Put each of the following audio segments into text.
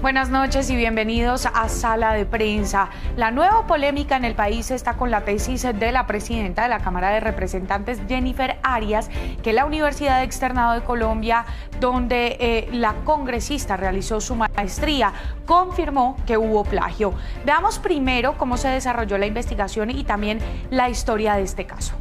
Buenas noches y bienvenidos a Sala de Prensa. La nueva polémica en el país está con la tesis de la presidenta de la Cámara de Representantes, Jennifer Arias, que la Universidad Externado de Colombia, donde la congresista realizó su maestría, confirmó que hubo plagio. Veamos primero cómo se desarrolló la investigación y también la historia de este caso.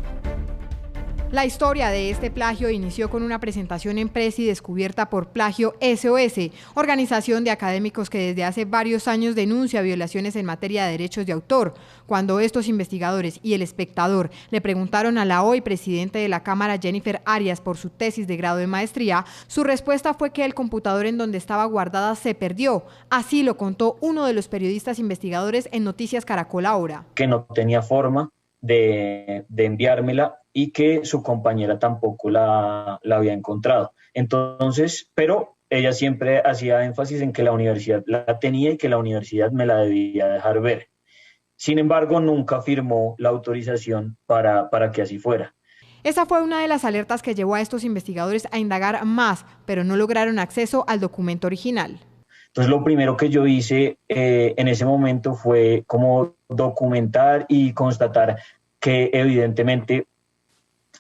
La historia de este plagio inició con una presentación en Presi descubierta por Plagio SOS, organización de académicos que desde hace varios años denuncia violaciones en materia de derechos de autor. Cuando estos investigadores y El Espectador le preguntaron a la hoy presidenta de la Cámara, Jennifer Arias, por su tesis de grado de maestría, su respuesta fue que el computador en donde estaba guardada se perdió. Así lo contó uno de los periodistas investigadores en Noticias Caracol Ahora. Que no tenía forma de enviármela y que su compañera tampoco la había encontrado. Entonces, pero ella siempre hacía énfasis en que la universidad la tenía y que la universidad me la debía dejar ver. Sin embargo, nunca firmó la autorización para que así fuera. Esa fue una de las alertas que llevó a estos investigadores a indagar más, pero no lograron acceso al documento original. Entonces, lo primero que yo hice en ese momento fue como documentar y constatar que evidentemente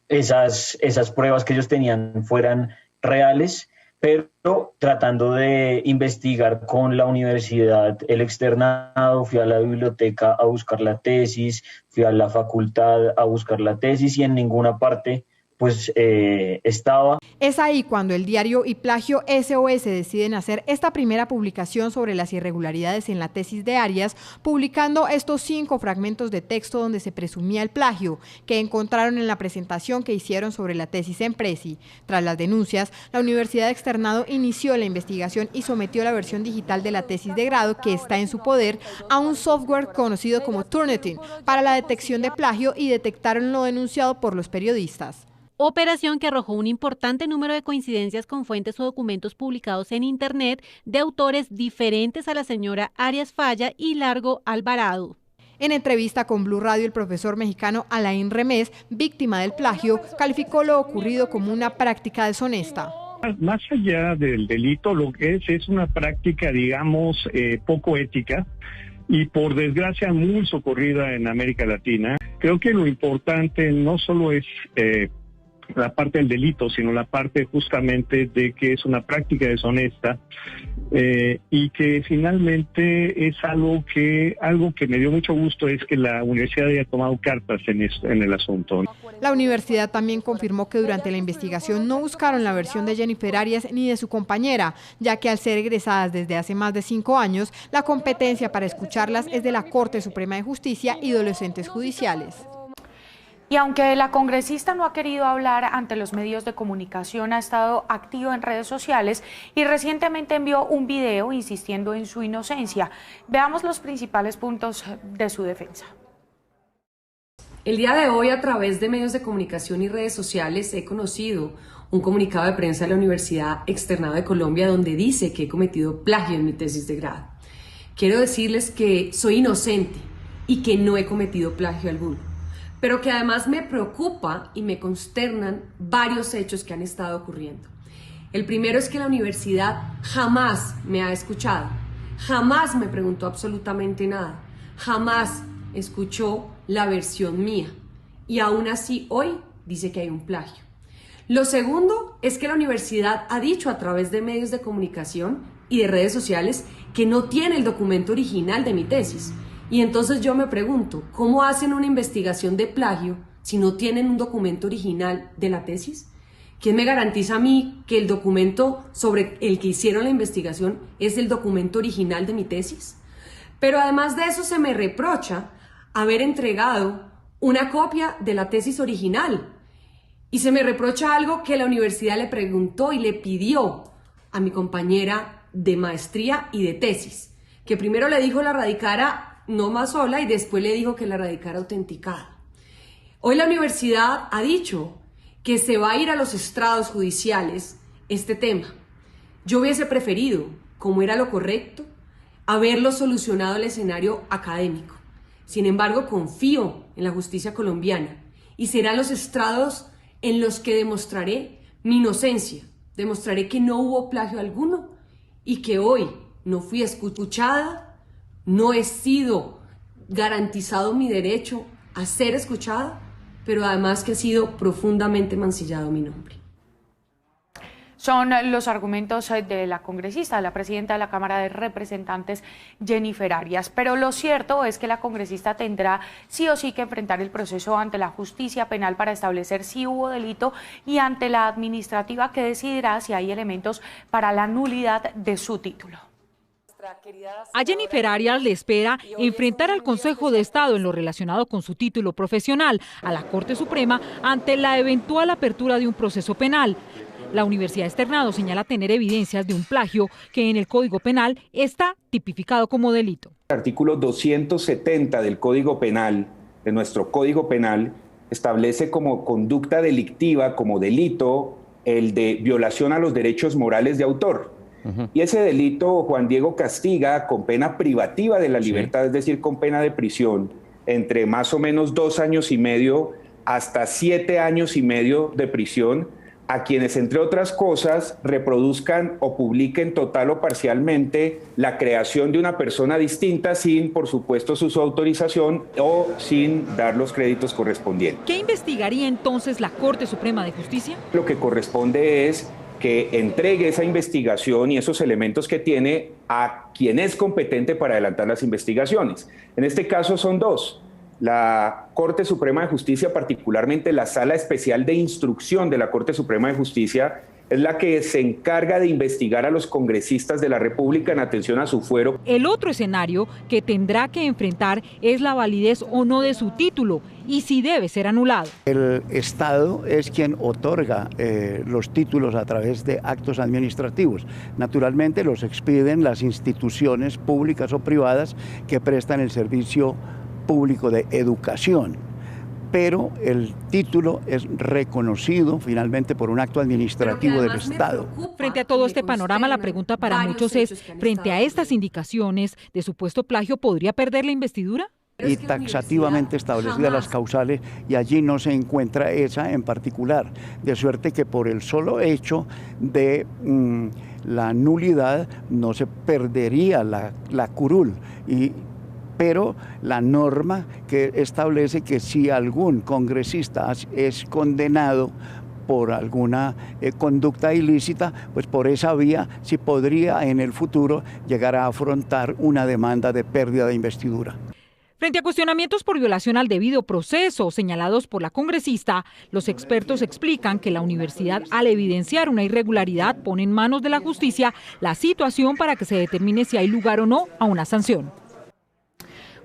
esas pruebas que ellos tenían fueran reales, pero tratando de investigar con la universidad el externado, fui a la biblioteca a buscar la tesis, fui a la facultad a buscar la tesis y en ninguna parte pues estaba. Es ahí cuando el diario y Plagio SOS deciden hacer esta primera publicación sobre las irregularidades en la tesis de Arias, publicando estos 5 fragmentos de texto donde se presumía el plagio, que encontraron en la presentación que hicieron sobre la tesis en Presi. Tras las denuncias, la Universidad Externado inició la investigación y sometió la versión digital de la tesis de grado, que está en su poder, a un software conocido como Turnitin para la detección de plagio y detectaron lo denunciado por los periodistas. Operación que arrojó un importante número de coincidencias con fuentes o documentos publicados en Internet de autores diferentes a la señora Arias Falla y Largo Alvarado. En entrevista con Blue Radio, el profesor mexicano Alain Remés, víctima del plagio, calificó lo ocurrido como una práctica deshonesta. Más allá del delito, lo que es una práctica, digamos, poco ética y por desgracia muy socorrida en América Latina. Creo que lo importante no solo es la parte del delito, sino la parte justamente de que es una práctica deshonesta y que finalmente es algo que me dio mucho gusto es que la universidad haya tomado cartas en el asunto. La universidad también confirmó que durante la investigación no buscaron la versión de Jennifer Arias ni de su compañera, ya que al ser egresadas desde hace más de 5 años, la competencia para escucharlas es de la Corte Suprema de Justicia y de los entes judiciales. Y aunque la congresista no ha querido hablar ante los medios de comunicación, ha estado activa en redes sociales y recientemente envió un video insistiendo en su inocencia. Veamos los principales puntos de su defensa. El día de hoy, a través de medios de comunicación y redes sociales, he conocido un comunicado de prensa de la Universidad Externado de Colombia donde dice que he cometido plagio en mi tesis de grado. Quiero decirles que soy inocente y que no he cometido plagio alguno, pero que además me preocupa y me consternan varios hechos que han estado ocurriendo. El primero es que la universidad jamás me ha escuchado, jamás me preguntó absolutamente nada, jamás escuchó la versión mía y aún así hoy dice que hay un plagio. Lo segundo es que la universidad ha dicho a través de medios de comunicación y de redes sociales que no tiene el documento original de mi tesis. Y entonces yo me pregunto, ¿cómo hacen una investigación de plagio si no tienen un documento original de la tesis? ¿Quién me garantiza a mí que el documento sobre el que hicieron la investigación es el documento original de mi tesis? Pero además de eso se me reprocha haber entregado una copia de la tesis original. Y se me reprocha algo que la universidad le preguntó y le pidió a mi compañera de maestría y de tesis, que primero le dijo la radicara no más sola y después le dijo que la radicara autenticada. Hoy la universidad ha dicho que se va a ir a los estrados judiciales este tema. Yo hubiese preferido, como era lo correcto, haberlo solucionado el escenario académico. Sin embargo, confío en la justicia colombiana y serán los estrados en los que demostraré mi inocencia, demostraré que no hubo plagio alguno y que hoy no fui escuchada, no he sido garantizado mi derecho a ser escuchada, pero además que ha sido profundamente mancillado mi nombre. Son los argumentos de la congresista, de la presidenta de la Cámara de Representantes, Jennifer Arias. Pero lo cierto es que la congresista tendrá sí o sí que enfrentar el proceso ante la justicia penal para establecer si hubo delito y ante la administrativa, que decidirá si hay elementos para la nulidad de su título. A Jennifer Arias le espera enfrentar al Consejo de Estado en lo relacionado con su título profesional, a la Corte Suprema, ante la eventual apertura de un proceso penal. La Universidad Externado señala tener evidencias de un plagio que en el Código Penal está tipificado como delito. El artículo 270 del Código Penal, de nuestro Código Penal, establece como conducta delictiva, como delito, el de violación a los derechos morales de autor. Y ese delito, Juan Diego, castiga con pena privativa de la libertad, es decir, con pena de prisión, entre más o menos 2 años y medio hasta 7 años y medio de prisión, a quienes, entre otras cosas, reproduzcan o publiquen total o parcialmente la creación de una persona distinta sin, por supuesto, su autorización o sin dar los créditos correspondientes. ¿Qué investigaría entonces la Corte Suprema de Justicia? Lo que corresponde es que entregue esa investigación y esos elementos que tiene a quien es competente para adelantar las investigaciones. En este caso son 2. La Corte Suprema de Justicia, particularmente la Sala Especial de Instrucción de la Corte Suprema de Justicia, es la que se encarga de investigar a los congresistas de la República en atención a su fuero. El otro escenario que tendrá que enfrentar es la validez o no de su título y si debe ser anulado. El Estado es quien otorga los títulos a través de actos administrativos. Naturalmente los expiden las instituciones públicas o privadas que prestan el servicio público de educación, pero el título es reconocido finalmente por un acto administrativo del Estado. Frente a todo este panorama, la pregunta para muchos es, frente a estas indicaciones de supuesto plagio, ¿podría perder la investidura? Y taxativamente establecidas las causales, y allí no se encuentra esa en particular, de suerte que por el solo hecho de la nulidad no se perdería la curul, pero la norma que establece que si algún congresista es condenado por alguna conducta ilícita, pues por esa vía sí podría en el futuro llegar a afrontar una demanda de pérdida de investidura. Frente a cuestionamientos por violación al debido proceso señalados por la congresista, los expertos explican que la universidad, al evidenciar una irregularidad, pone en manos de la justicia la situación para que se determine si hay lugar o no a una sanción.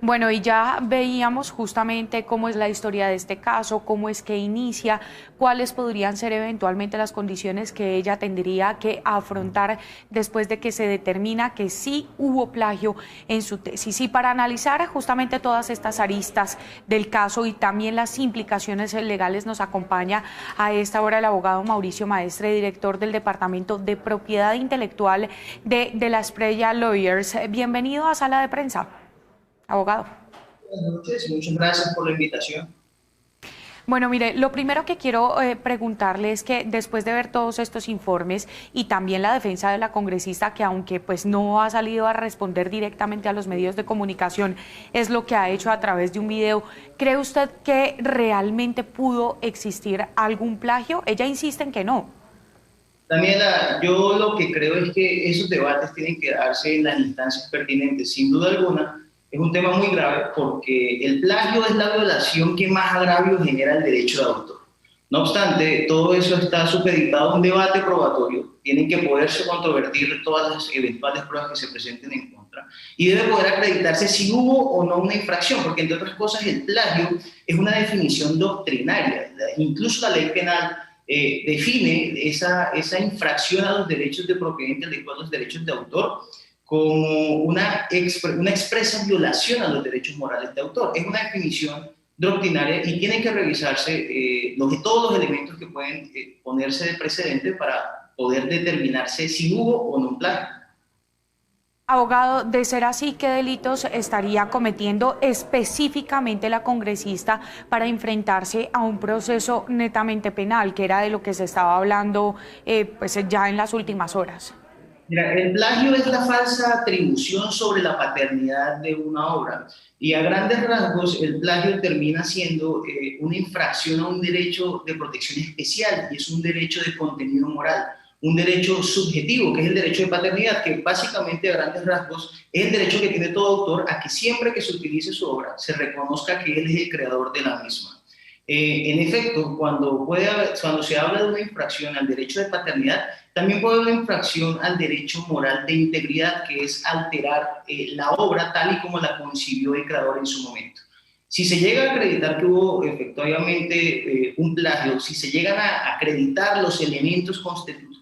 Bueno, y ya veíamos justamente cómo es la historia de este caso, cómo es que inicia, cuáles podrían ser eventualmente las condiciones que ella tendría que afrontar después de que se determina que sí hubo plagio en su tesis. Y para analizar justamente todas estas aristas del caso y también las implicaciones legales, nos acompaña a esta hora el abogado Mauricio Maestre, director del Departamento de Propiedad Intelectual de la Estrella Lawyers. Bienvenido a Sala de Prensa. Abogado. Buenas noches, muchas gracias por la invitación. Bueno, mire, lo primero que quiero preguntarle es que después de ver todos estos informes y también la defensa de la congresista, que aunque pues no ha salido a responder directamente a los medios de comunicación, es lo que ha hecho a través de un video, ¿cree usted que realmente pudo existir algún plagio? Ella insiste en que no. Daniela, yo lo que creo es que esos debates tienen que darse en las instancias pertinentes, sin duda alguna. Es un tema muy grave porque el plagio es la violación que más agravio genera el derecho de autor. No obstante, todo eso está supeditado a un debate probatorio. Tienen que poderse controvertir todas las eventuales pruebas que se presenten en contra y debe poder acreditarse si hubo o no una infracción, porque entre otras cosas el plagio es una definición doctrinaria. Incluso la ley penal define esa infracción a los derechos de propiedad intelectual, los derechos de autor, como una expresa violación a los derechos morales de autor. Es una definición doctrinaria y tienen que revisarse todos los elementos que pueden ponerse de precedente para poder determinarse si hubo o no un plagio. Abogado, de ser así, ¿qué delitos estaría cometiendo específicamente la congresista para enfrentarse a un proceso netamente penal, que era de lo que se estaba hablando pues ya en las últimas horas? Mira, el plagio es la falsa atribución sobre la paternidad de una obra y a grandes rasgos el plagio termina siendo una infracción a un derecho de protección especial y es un derecho de contenido moral, un derecho subjetivo que es el derecho de paternidad, que básicamente a grandes rasgos es el derecho que tiene todo autor a que siempre que se utilice su obra se reconozca que él es el creador de la misma. En efecto, cuando se habla de una infracción al derecho de paternidad, también puede haber una infracción al derecho moral de integridad, que es alterar la obra tal y como la concibió el creador en su momento. Si se llega a acreditar que hubo efectivamente un plagio, si se llegan a acreditar los elementos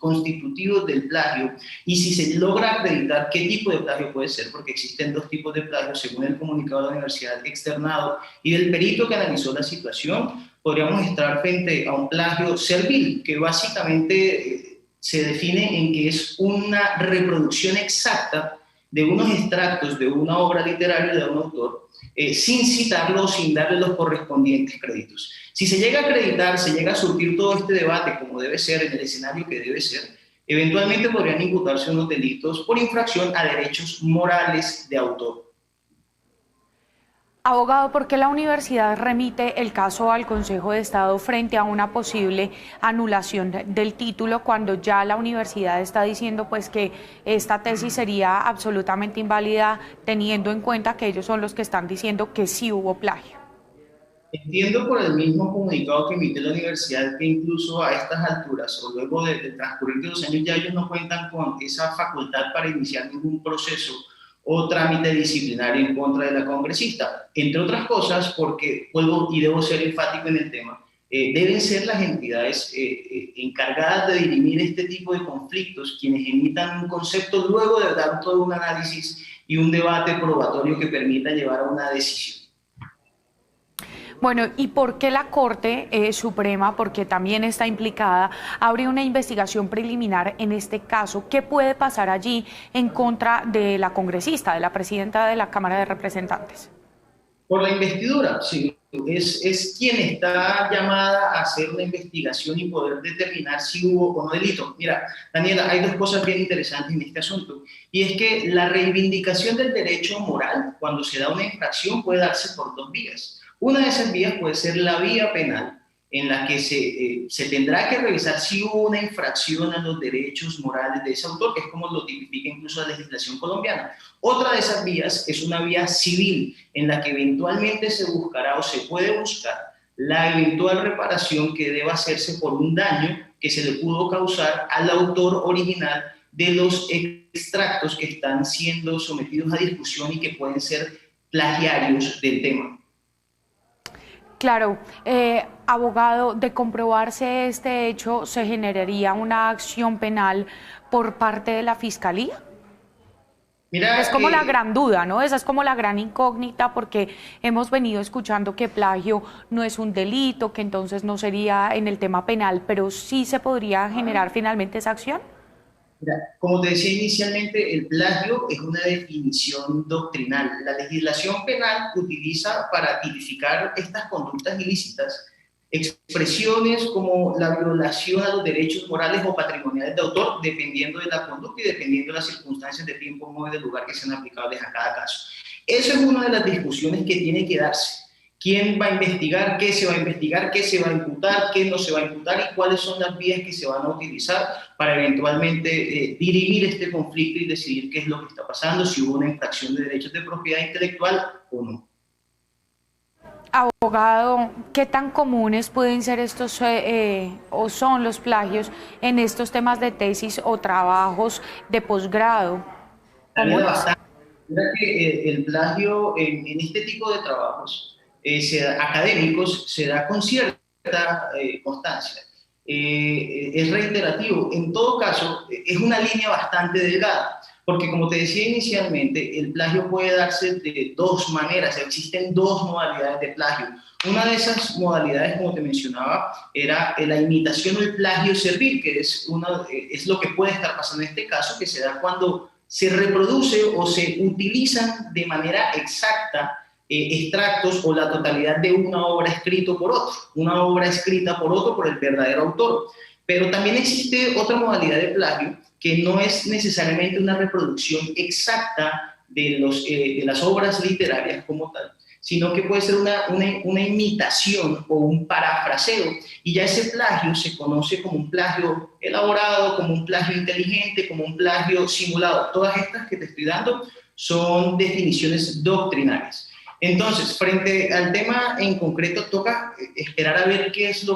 constitutivos del plagio y si se logra acreditar qué tipo de plagio puede ser, porque existen dos tipos de plagio según el comunicado de la universidad externado y del perito que analizó la situación, podríamos estar frente a un plagio servil, que básicamente se define en que es una reproducción exacta de unos extractos de una obra literaria de un autor, sin citarlo, sin darle los correspondientes créditos. Si se llega a acreditar, se llega a surtir todo este debate como debe ser, en el escenario que debe ser, eventualmente podrían imputarse unos delitos por infracción a derechos morales de autor. Abogado, ¿por qué la universidad remite el caso al Consejo de Estado frente a una posible anulación del título cuando ya la universidad está diciendo pues que esta tesis sería absolutamente inválida teniendo en cuenta que ellos son los que están diciendo que sí hubo plagio? Entiendo por el mismo comunicado que emite la universidad que incluso a estas alturas o luego de transcurrir de 2 años ya ellos no cuentan con esa facultad para iniciar ningún proceso o trámite disciplinario en contra de la congresista, entre otras cosas porque, vuelvo y debo ser enfático en el tema, deben ser las entidades encargadas de dirimir este tipo de conflictos quienes emitan un concepto luego de dar todo un análisis y un debate probatorio que permita llevar a una decisión. Bueno, ¿y por qué la Corte Suprema, porque también está implicada, abre una investigación preliminar en este caso? ¿Qué puede pasar allí en contra de la congresista, de la presidenta de la Cámara de Representantes? Por la investidura, sí. Es quien está llamada a hacer una investigación y poder determinar si hubo o no delito. Mira, Daniela, hay dos cosas bien interesantes en este asunto, y es que la reivindicación del derecho moral, cuando se da una infracción, puede darse por dos vías. Una de esas vías puede ser la vía penal, en la que se tendrá que revisar si hubo una infracción a los derechos morales de ese autor, que es como lo tipifica incluso la legislación colombiana. Otra de esas vías es una vía civil, en la que eventualmente se buscará o se puede buscar la eventual reparación que deba hacerse por un daño que se le pudo causar al autor original de los extractos que están siendo sometidos a discusión y que pueden ser plagiarios del tema. Claro, abogado, de comprobarse este hecho, ¿se generaría una acción penal por parte de la Fiscalía? Mira, es como la gran duda, ¿no? Esa es como la gran incógnita, porque hemos venido escuchando que plagio no es un delito, que entonces no sería en el tema penal, pero sí se podría generar finalmente esa acción. Mira, como te decía inicialmente, el plagio es una definición doctrinal. La legislación penal utiliza para tipificar estas conductas ilícitas expresiones como la violación a los derechos morales o patrimoniales de autor, dependiendo de la conducta y dependiendo de las circunstancias de tiempo, modo y de lugar que sean aplicables a cada caso. Esa es una de las discusiones que tiene que darse. ¿Quién va a investigar? ¿Qué se va a investigar? ¿Qué se va a imputar? ¿Qué no se va a imputar? ¿Y cuáles son las vías que se van a utilizar para eventualmente dirimir este conflicto y decidir qué es lo que está pasando, si hubo una infracción de derechos de propiedad intelectual o no? Abogado, ¿qué tan comunes pueden ser estos o son los plagios en estos temas de tesis o trabajos de posgrado? Mira que el plagio en este tipo de trabajos académicos se da con cierta constancia. Es reiterativo. En todo caso, es una línea bastante delgada, porque como te decía inicialmente, el plagio puede darse de dos maneras. Existen dos modalidades de plagio. Una de esas modalidades, como te mencionaba, era la imitación o el plagio servil, que es lo que puede estar pasando en este caso, que se da cuando se reproduce o se utilizan de manera exacta extractos o la totalidad de una obra escrita por otro, por el verdadero autor. Pero también existe otra modalidad de plagio que no es necesariamente una reproducción exacta de las obras literarias como tal, sino que puede ser una imitación o un parafraseo, y ya ese plagio se conoce como un plagio elaborado, como un plagio inteligente, como un plagio simulado. Todas estas que te estoy dando son definiciones doctrinarias. Entonces, frente al tema en concreto, toca esperar a ver qué es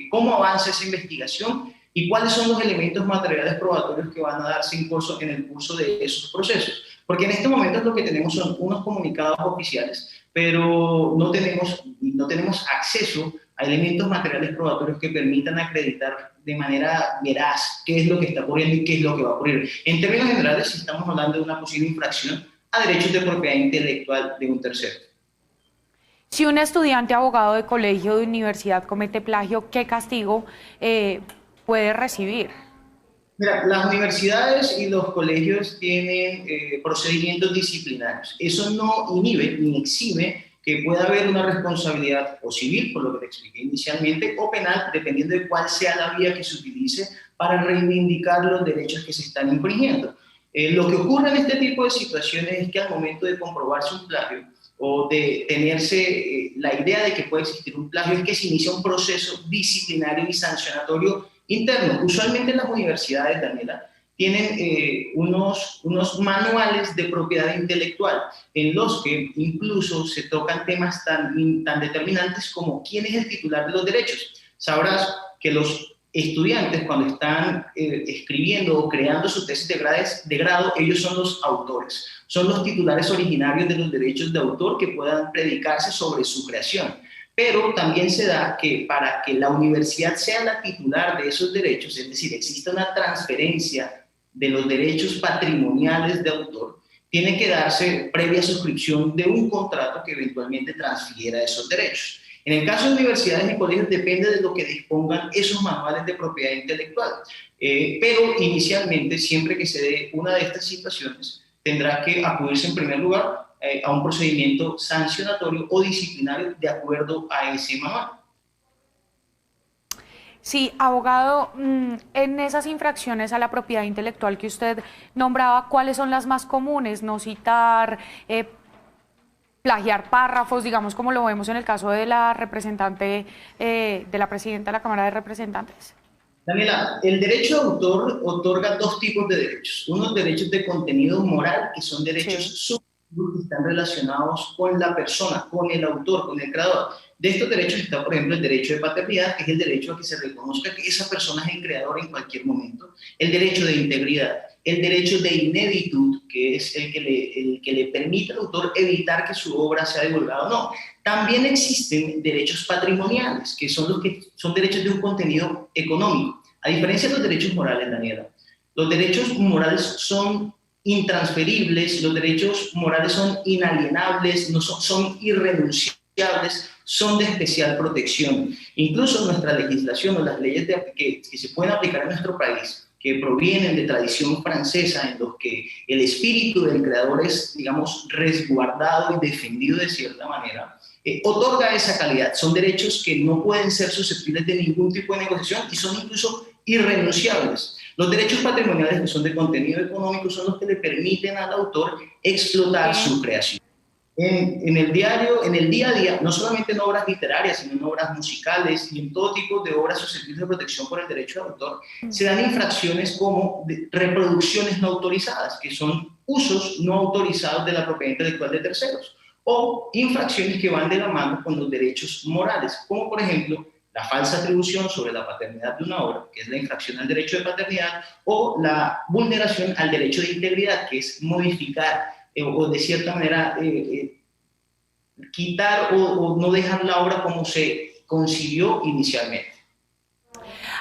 cómo avanza esa investigación y cuáles son los elementos materiales probatorios que van a darse en el curso de esos procesos. Porque en este momento lo que tenemos son unos comunicados oficiales, pero no tenemos acceso a elementos materiales probatorios que permitan acreditar de manera veraz qué es lo que está ocurriendo y qué es lo que va a ocurrir. En términos generales, si estamos hablando de una posible infracción a derechos de propiedad intelectual de un tercero. Si un estudiante abogado de colegio o de universidad comete plagio, ¿qué castigo puede recibir? Mira, las universidades y los colegios tienen procedimientos disciplinarios. Eso no inhibe ni exime que pueda haber una responsabilidad o civil, por lo que te expliqué inicialmente, o penal, dependiendo de cuál sea la vía que se utilice para reivindicar los derechos que se están infringiendo. Lo que ocurre en este tipo de situaciones es que al momento de comprobarse un plagio o de tenerse la idea de que puede existir un plagio, es que se inicia un proceso disciplinario y sancionatorio interno. Usualmente en las universidades, Daniela, tienen unos manuales de propiedad intelectual en los que incluso se tocan temas tan determinantes como quién es el titular de los derechos. Sabrás que los estudiantes, cuando están escribiendo o creando su tesis de grado, ellos son los autores, son los titulares originarios de los derechos de autor que puedan predicarse sobre su creación. Pero también se da que para que la universidad sea la titular de esos derechos, es decir, exista una transferencia de los derechos patrimoniales de autor, tiene que darse previa suscripción de un contrato que eventualmente transfiera esos derechos. En el caso de universidades y colegios depende de lo que dispongan esos manuales de propiedad intelectual, pero inicialmente, siempre que se dé una de estas situaciones, tendrá que acudirse en primer lugar a un procedimiento sancionatorio o disciplinario de acuerdo a ese manual. Sí, abogado, en esas infracciones a la propiedad intelectual que usted nombraba, ¿cuáles son las más comunes? No citar, plagiar párrafos, digamos como lo vemos en el caso de la representante, de la presidenta de la Cámara de Representantes. Daniela, el derecho de autor otorga dos tipos de derechos. Unos derechos de contenido moral, que son derechos subjetivos que están relacionados con la persona, con el autor, con el creador. De estos derechos está, por ejemplo, el derecho de paternidad, que es el derecho a que se reconozca que esa persona es el creador en cualquier momento. El derecho de integridad, el derecho de ineditud, que es el que le permite al autor evitar que su obra sea divulgada o no. También existen derechos patrimoniales, que son derechos de un contenido económico. A diferencia de los derechos morales, Daniela, los derechos morales son intransferibles, los derechos morales son inalienables, son irrenunciables, son de especial protección. Incluso nuestra legislación o las leyes que se pueden aplicar en nuestro país, que provienen de tradición francesa, en los que el espíritu del creador es, digamos, resguardado y defendido de cierta manera, otorga esa calidad. Son derechos que no pueden ser susceptibles de ningún tipo de negociación y son incluso irrenunciables. Los derechos patrimoniales, que son de contenido económico, son los que le permiten al autor explotar su creación. En el día a día, no solamente en obras literarias, sino en obras musicales y en todo tipo de obras susceptibles de protección por el derecho de autor, se dan infracciones como reproducciones no autorizadas, que son usos no autorizados de la propiedad intelectual de terceros, o infracciones que van de la mano con los derechos morales, como por ejemplo la falsa atribución sobre la paternidad de una obra, que es la infracción al derecho de paternidad, o la vulneración al derecho de integridad, que es modificar o de cierta manera quitar o no dejar la obra como se concibió inicialmente.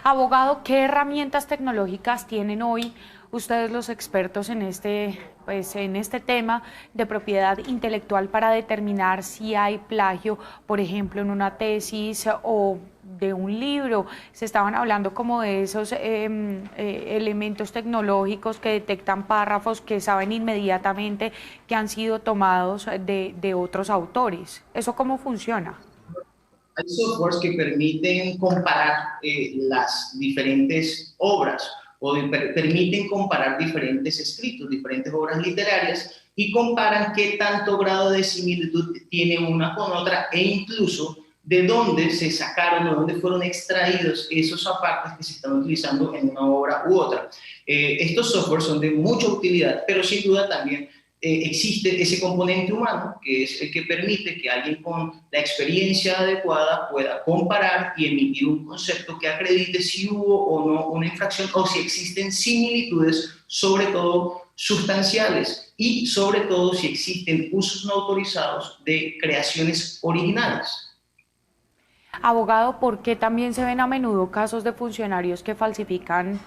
Abogado, ¿qué herramientas tecnológicas tienen hoy ustedes los expertos en este tema de propiedad intelectual para determinar si hay plagio, por ejemplo, en una tesis o de un libro? Se estaban hablando como de esos elementos tecnológicos que detectan párrafos que saben inmediatamente que han sido tomados de otros autores. ¿Eso cómo funciona? hay softwares que permiten comparar las diferentes obras o permiten comparar diferentes escritos, diferentes obras literarias y comparan qué tanto grado de similitud tiene una con otra e incluso de dónde se sacaron o dónde fueron extraídos esos apartes que se están utilizando en una obra u otra. Estos softwares son de mucha utilidad, pero sin duda también existe ese componente humano, que es el que permite que alguien con la experiencia adecuada pueda comparar y emitir un concepto que acredite si hubo o no una infracción o si existen similitudes, sobre todo sustanciales, y sobre todo si existen usos no autorizados de creaciones originales. Abogado, ¿por qué también se ven a menudo casos de funcionarios que falsifican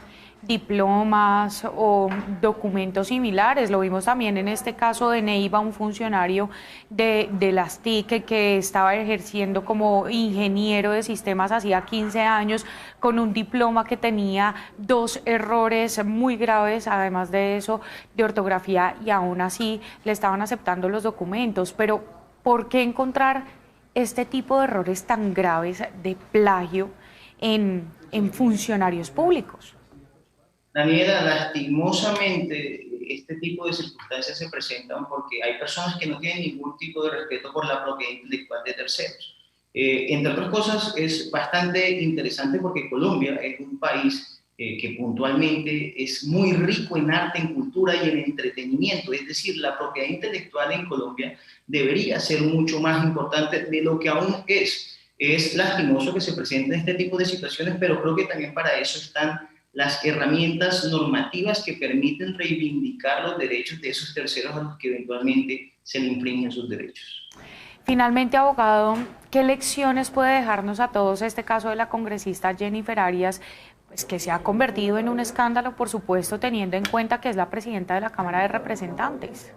diplomas o documentos similares? Lo vimos también en este caso de Neiva, un funcionario de las TIC que estaba ejerciendo como ingeniero de sistemas hacía 15 años con un diploma que tenía 2 errores muy graves, además de eso, de ortografía, y aún así le estaban aceptando los documentos. Pero ¿por qué encontrar este tipo de errores tan graves de plagio en funcionarios públicos? Daniela, lastimosamente este tipo de circunstancias se presentan porque hay personas que no tienen ningún tipo de respeto por la propiedad intelectual de terceros. Entre otras cosas, es bastante interesante porque Colombia es un país que puntualmente es muy rico en arte, en cultura y en entretenimiento. Es decir, la propiedad intelectual en Colombia debería ser mucho más importante de lo que aún es. Es lastimoso que se presenten este tipo de situaciones, pero creo que también para eso están las herramientas normativas que permiten reivindicar los derechos de esos terceros a los que eventualmente se le infringen sus derechos. Finalmente, abogado, ¿qué lecciones puede dejarnos a todos este caso de la congresista Jennifer Arias, pues que se ha convertido en un escándalo, por supuesto, teniendo en cuenta que es la presidenta de la Cámara de Representantes?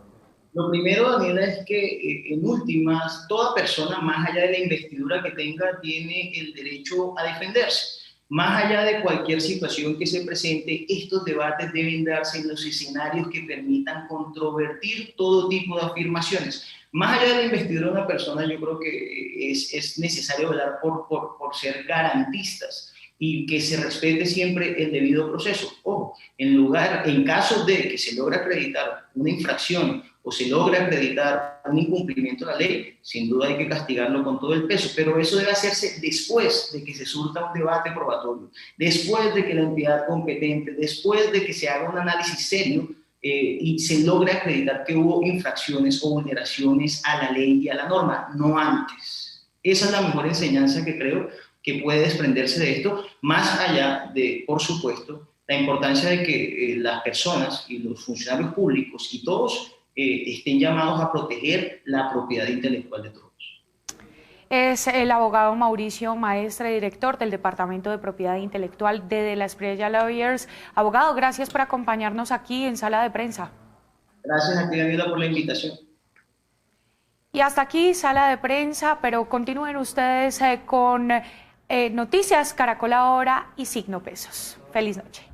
Lo primero, Daniela, es que en últimas, toda persona, más allá de la investidura que tenga, tiene el derecho a defenderse. Más allá de cualquier situación que se presente, estos debates deben darse en los escenarios que permitan controvertir todo tipo de afirmaciones. Más allá de la investidura de una persona, yo creo que es necesario velar por ser garantistas y que se respete siempre el debido proceso. Ojo, en caso de que se logre acreditar una infracción o se logra acreditar un incumplimiento de la ley, sin duda hay que castigarlo con todo el peso, pero eso debe hacerse después de que se surta un debate probatorio, después de que la entidad competente, después de que se haga un análisis serio y se logre acreditar que hubo infracciones o vulneraciones a la ley y a la norma, no antes. Esa es la mejor enseñanza que creo que puede desprenderse de esto, más allá de, por supuesto, la importancia de que las personas y los funcionarios públicos y todos estén llamados a proteger la propiedad intelectual de todos. Es el abogado Mauricio Maestre, director del Departamento de Propiedad Intelectual de la Espriella Lawyers. Abogado, gracias por acompañarnos aquí en Sala de Prensa. Gracias a ti, Daniela, por la invitación. Y hasta aquí Sala de Prensa, pero continúen ustedes con Noticias Caracol Ahora y Signo Pesos. Feliz noche.